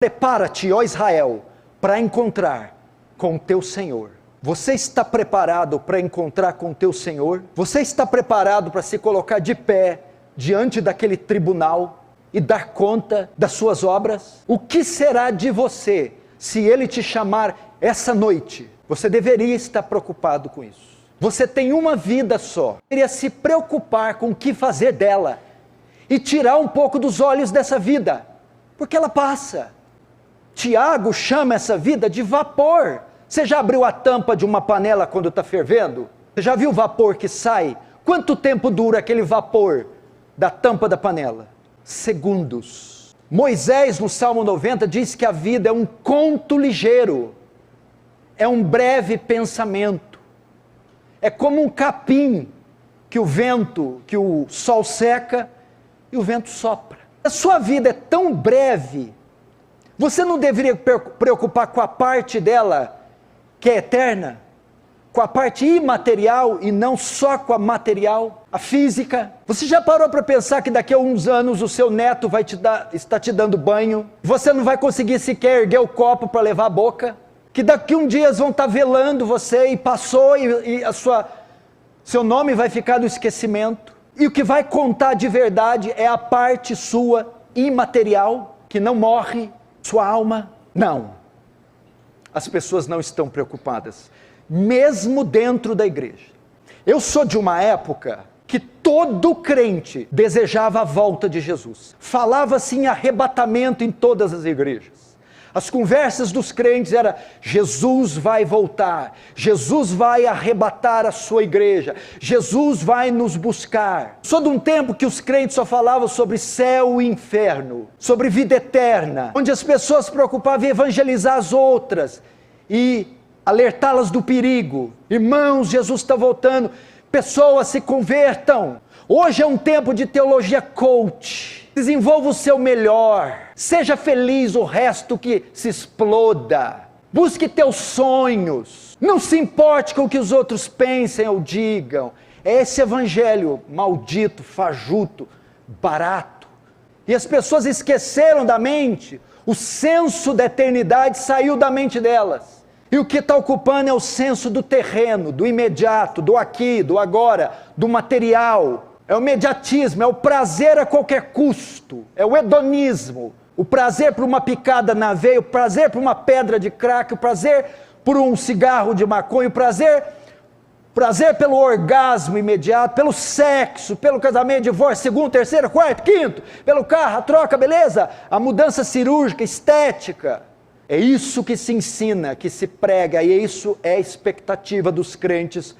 Prepara-te, ó Israel, para encontrar com o teu Senhor. Você está preparado para encontrar com o teu Senhor? Você está preparado para se colocar de pé diante daquele tribunal e dar conta das suas obras? O que será de você se Ele te chamar essa noite? Você deveria estar preocupado com isso. Você tem uma vida só. Deveria se preocupar com o que fazer dela e tirar um pouco dos olhos dessa vida, porque ela passa. Tiago chama essa vida de vapor. Você já abriu a tampa de uma panela quando está fervendo? Você já viu o vapor que sai? Quanto tempo dura aquele vapor da tampa da panela? Segundos. Moisés, no Salmo 90, diz que a vida é um conto ligeiro. É um breve pensamento. É como um capim que o sol seca e o vento sopra. A sua vida é tão breve. Você não deveria preocupar com a parte dela que é eterna, com a parte imaterial e não só com a material, a física? Você já parou para pensar que daqui a uns anos o seu neto vai estar te dando banho? Você não vai conseguir sequer erguer o copo para levar a boca? Que daqui a uns dias vão estar velando você e passou e seu nome vai ficar no esquecimento? E o que vai contar de verdade é a parte sua imaterial, que não morre, sua alma? Não. As pessoas não estão preocupadas, mesmo dentro da igreja. Eu sou de uma época que todo crente desejava a volta de Jesus. Falava-se em arrebatamento em todas as igrejas. As conversas dos crentes eram: Jesus vai voltar, Jesus vai arrebatar a sua igreja, Jesus vai nos buscar. Sou de um tempo que os crentes só falavam sobre céu e inferno, sobre vida eterna, onde as pessoas se preocupavam em evangelizar as outras e alertá-las do perigo. Irmãos, Jesus está voltando, pessoas se convertam. Hoje é um tempo de teologia coach. Desenvolva o seu melhor, seja feliz, o resto que se exploda. Busque teus sonhos, não se importe com o que os outros pensem ou digam. É esse evangelho maldito, fajuto, barato. E as pessoas esqueceram da mente, o senso da eternidade saiu da mente delas. E o que está ocupando é o senso do terreno, do imediato, do aqui, do agora, do material. É o imediatismo, é o prazer a qualquer custo, é o hedonismo, o prazer por uma picada na veia, o prazer por uma pedra de crack, o prazer por um cigarro de maconha, o prazer pelo orgasmo imediato, pelo sexo, pelo casamento, divórcio, segundo, terceiro, quarto, quinto, pelo carro, a troca, beleza, a mudança cirúrgica, estética. É isso que se ensina, que se prega, e isso é a expectativa dos crentes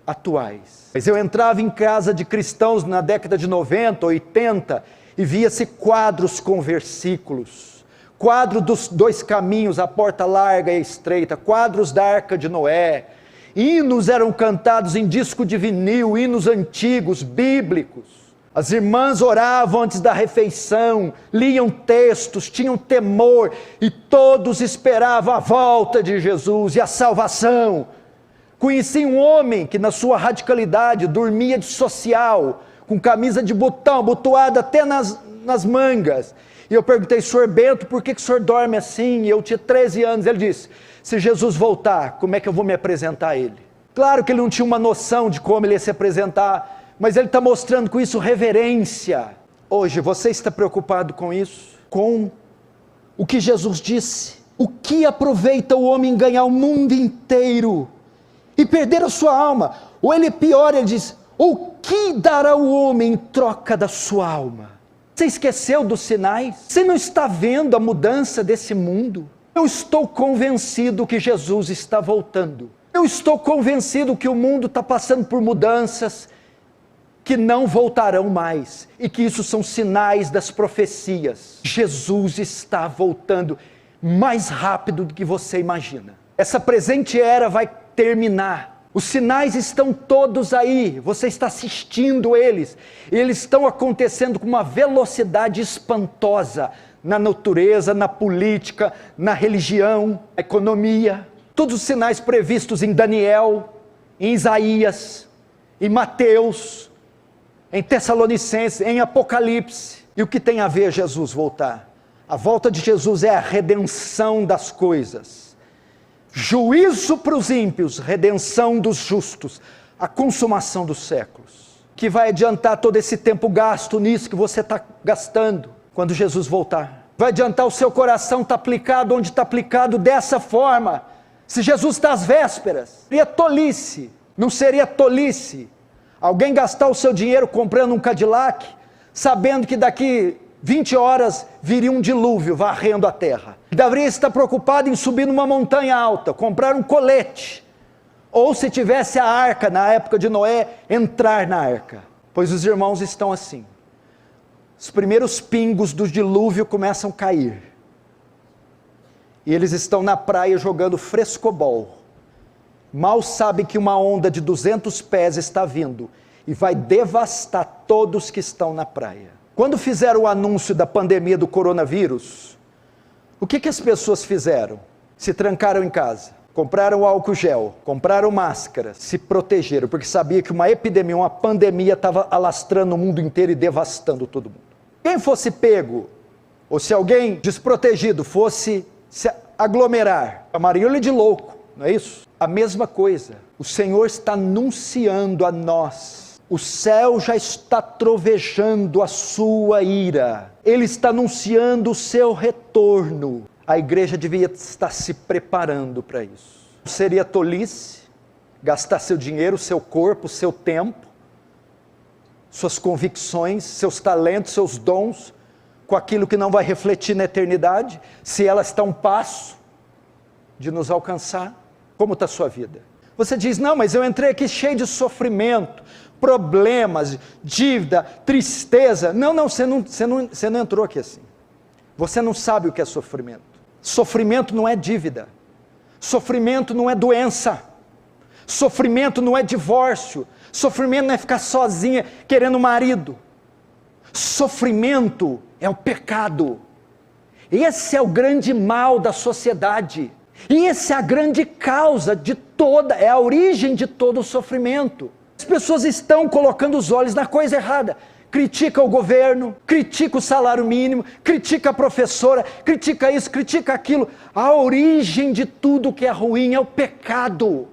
atuais. Mas eu entrava em casa de cristãos na década de 90, 80, e via-se quadros com versículos, quadro dos dois caminhos, a porta larga e estreita, quadros da Arca de Noé, hinos eram cantados em disco de vinil, hinos antigos, bíblicos. As irmãs oravam antes da refeição, liam textos, tinham temor, e todos esperavam a volta de Jesus e a salvação. Conheci um homem que na sua radicalidade dormia de social, com camisa de botão, abotoada até nas mangas. E eu perguntei: senhor Bento, por que o senhor dorme assim? E eu tinha 13 anos. Ele disse: se Jesus voltar, como é que eu vou me apresentar a Ele? Claro que ele não tinha uma noção de como ele ia se apresentar, mas ele está mostrando com isso reverência. Hoje, você está preocupado com isso? Com o que Jesus disse? O que aproveita o homem ganhar o mundo inteiro e perder a sua alma? Ou ele pior, ele diz: o que dará o homem em troca da sua alma? Você esqueceu dos sinais? Você não está vendo a mudança desse mundo? Eu estou convencido que Jesus está voltando. Eu estou convencido que o mundo está passando por mudanças que não voltarão mais, e que isso são sinais das profecias. Jesus está voltando mais rápido do que você imagina. Essa presente era vai terminar. Os sinais estão todos aí, você está assistindo eles, e eles estão acontecendo com uma velocidade espantosa na natureza, na política, na religião, na economia. Todos os sinais previstos em Daniel, em Isaías, em Mateus, em Tessalonicenses, em Apocalipse. E o que tem a ver Jesus voltar? A volta de Jesus é a redenção das coisas. Juízo para os ímpios, redenção dos justos, a consumação dos séculos. Que vai adiantar todo esse tempo gasto nisso que você está gastando quando Jesus voltar? Vai adiantar o seu coração estar aplicado onde está aplicado dessa forma? Se Jesus está às vésperas, seria tolice, não seria tolice alguém gastar o seu dinheiro comprando um Cadillac, sabendo que daqui 20 horas viria um dilúvio varrendo a terra. Deveria estar preocupado em subir numa montanha alta, comprar um colete, ou se tivesse a arca na época de Noé, entrar na arca. Pois os irmãos estão assim. Os primeiros pingos do dilúvio começam a cair. E eles estão na praia jogando frescobol. Mal sabem que uma onda de 200 pés está vindo e vai devastar todos que estão na praia. Quando fizeram o anúncio da pandemia do coronavírus, o que as pessoas fizeram? Se trancaram em casa, compraram álcool gel, compraram máscara, se protegeram, porque sabia que uma epidemia, uma pandemia estava alastrando o mundo inteiro e devastando todo mundo. Quem fosse pego, ou se alguém desprotegido fosse se aglomerar, chamariam ele de louco, não é isso? A mesma coisa, o Senhor está anunciando a nós, o céu já está trovejando a sua ira, Ele está anunciando o seu retorno, a igreja devia estar se preparando para isso. Seria tolice gastar seu dinheiro, seu corpo, seu tempo, suas convicções, seus talentos, seus dons, com aquilo que não vai refletir na eternidade, se ela está a um passo de nos alcançar. Como está a sua vida? Você diz, não, mas eu entrei aqui cheio de sofrimento, problemas, dívida, tristeza. Não, você não entrou aqui assim. Você não sabe o que é sofrimento. Sofrimento não é dívida. Sofrimento não é doença. Sofrimento não é divórcio. Sofrimento não é ficar sozinha querendo marido. Sofrimento é o pecado. Esse é o grande mal da sociedade. E essa é a grande causa de toda, é a origem de todo o sofrimento. As pessoas estão colocando os olhos na coisa errada. Critica o governo, critica o salário mínimo, critica a professora, critica isso, critica aquilo. A origem de tudo que é ruim é o pecado.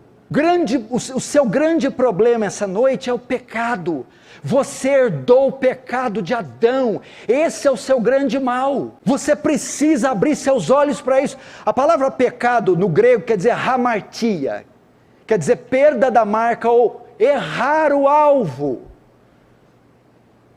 O seu grande problema essa noite é o pecado. Você herdou o pecado de Adão. Esse é o seu grande mal. Você precisa abrir seus olhos para isso. A palavra pecado no grego quer dizer hamartia, quer dizer perda da marca ou errar o alvo.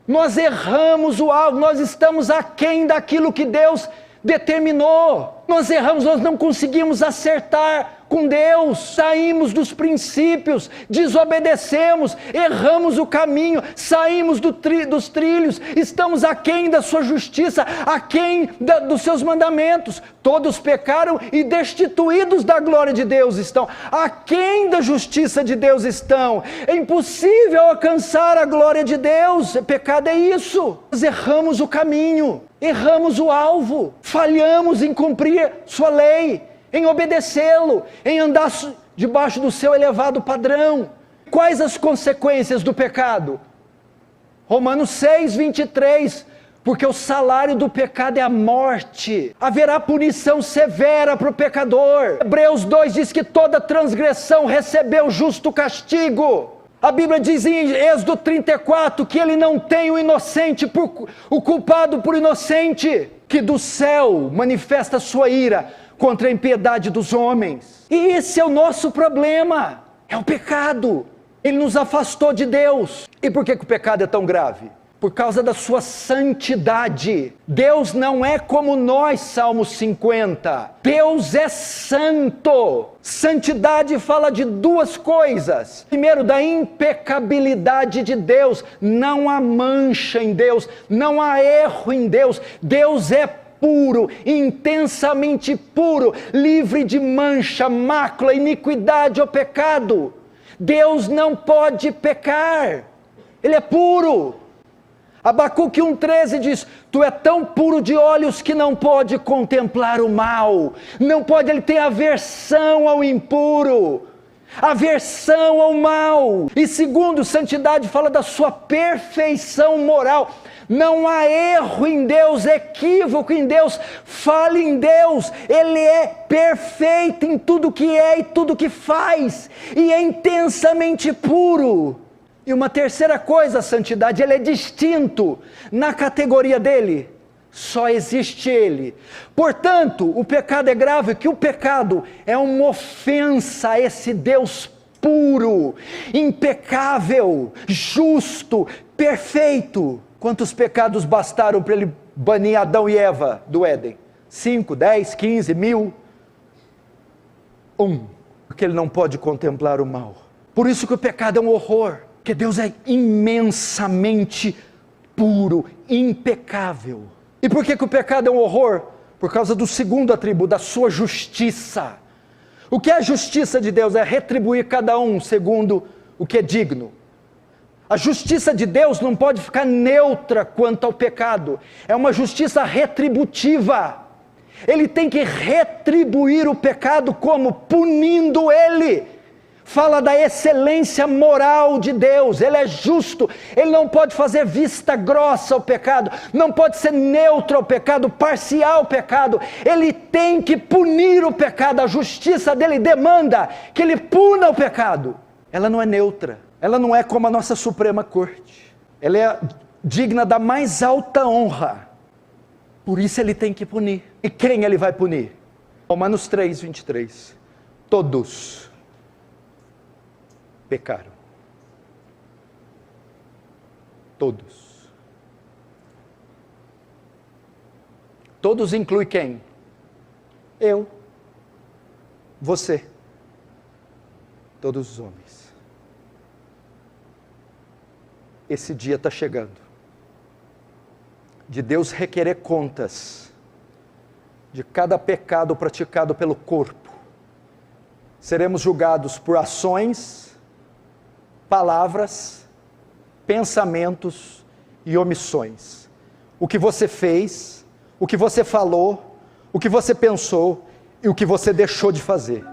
Nós erramos o alvo, nós estamos aquém daquilo que Deus determinou. Nós erramos, nós não conseguimos acertar com Deus, saímos dos princípios, desobedecemos, erramos o caminho, saímos dos trilhos, estamos aquém da sua justiça, aquém dos seus mandamentos. Todos pecaram e destituídos da glória de Deus estão, aquém da justiça de Deus estão. É impossível alcançar a glória de Deus. Pecado é isso. Nós erramos o caminho, erramos o alvo, falhamos em cumprir sua lei, em obedecê-lo, em andar debaixo do seu elevado padrão. Quais as consequências do pecado? Romanos 6, 23, porque o salário do pecado é a morte, haverá punição severa para o pecador. Hebreus 2 diz que toda transgressão recebeu justo castigo. A Bíblia diz em Êxodo 34 que ele não tem o inocente, o culpado por inocente, que do céu manifesta a sua ira contra a impiedade dos homens. E esse é o nosso problema, é o pecado. Ele nos afastou de Deus. E por que o pecado é tão grave? Por causa da sua santidade. Deus não é como nós, Salmo 50. Deus é santo. Santidade fala de duas coisas. Primeiro, da impecabilidade de Deus. Não há mancha em Deus, não há erro em Deus. Deus é puro, intensamente puro, livre de mancha, mácula, iniquidade ou pecado. Deus não pode pecar, Ele é puro. Abacuque 1,13 diz, tu é tão puro de olhos que não pode contemplar o mal, não pode, ele tem aversão ao impuro, aversão ao mal. E segundo, santidade fala da sua perfeição moral, Não há erro em Deus, equívoco em Deus, falha em Deus. Ele é perfeito em tudo que é e tudo que faz, e é intensamente puro. E uma terceira coisa, a santidade, ele é distinto na categoria dele. Só existe ele. Portanto, o pecado é grave, que o pecado é uma ofensa a esse Deus puro, impecável, justo, perfeito. Quantos pecados bastaram para ele banir Adão e Eva do Éden? 5, 10, 15, 1000? Porque ele não pode contemplar o mal. Por isso que o pecado é um horror, porque Deus é imensamente puro, impecável. E por que o pecado é um horror? Por causa do segundo atributo, da sua justiça. O que é a justiça de Deus? É retribuir cada um segundo o que é digno. A justiça de Deus não pode ficar neutra quanto ao pecado. É uma justiça retributiva. Ele tem que retribuir o pecado como? Punindo ele. Fala da excelência moral de Deus. Ele é justo. Ele não pode fazer vista grossa ao pecado. Não pode ser neutro ao pecado, parcial ao pecado. Ele tem que punir o pecado. A justiça dele demanda que ele puna o pecado. Ela não é neutra. Ela não é como a nossa Suprema Corte. Ela é digna da mais alta honra. Por isso ele tem que punir. E quem ele vai punir? Romanos 3, 23. Todos pecaram. Todos. Todos inclui quem? Eu. Você. Todos os homens. Esse dia está chegando. De Deus requerer contas de cada pecado praticado pelo corpo. Seremos julgados por ações, palavras, pensamentos e omissões. O que você fez, o que você falou, o que você pensou e o que você deixou de fazer.